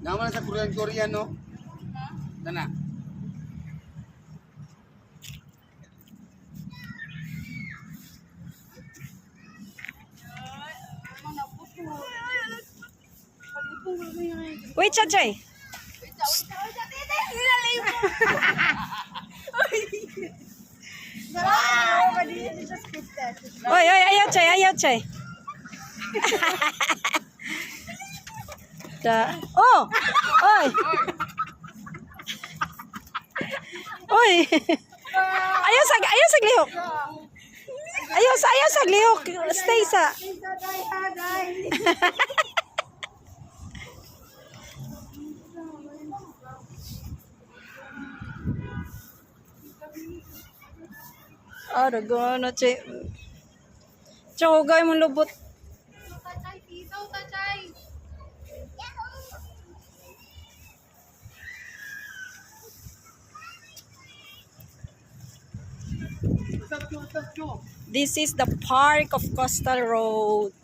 Naman sa Korean, no? Tana. Wait, Chay. Oy, ayaw, Chay. Oh! Oy! Oy! Ayaw sa lihok. Ayaw sa lihok. Stay sa. Ah, dagono, Chay. Chogay mo lubot. This is the park of Coastal Road.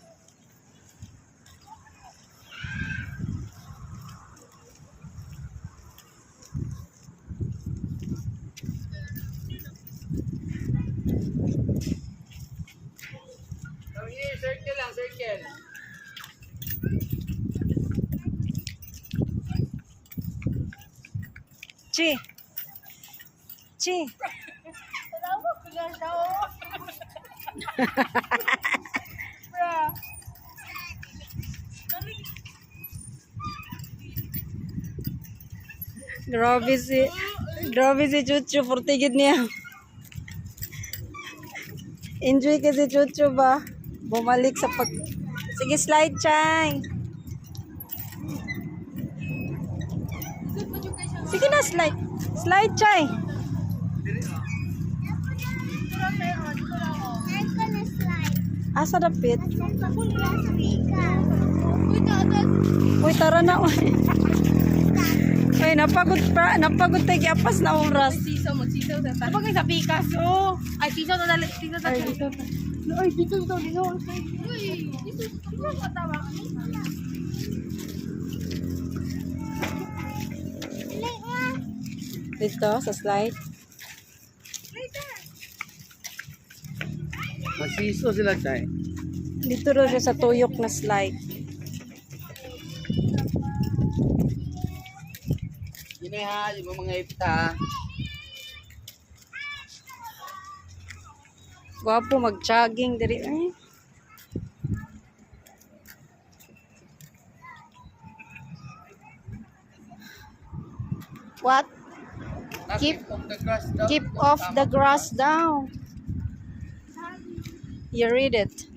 Circle lang, circle. Chi. Grabe si Chuchu, portigid niya. Enjoy kasi Chuchu ba? Bumalik sa pag... Sige, slide, Chay. Sige na, slide. Slide, Chay. Asa dapit? Uy, tara na. Uy, napagod tayo apas na oras. Magsisaw sa tayo. Pagkay sa pikas, oh. Ay, sisaw na dali. Sisaw na dali. Ay, dito. Uy, dito katawa. Dito, sa slide. Magsiso sila, Chay. Dito rin siya sa tuyok na slide. Yun ha, yung mga ipta. Gwapo, mag-jogging diri. Ay. What? Keep off the grass down. You read it.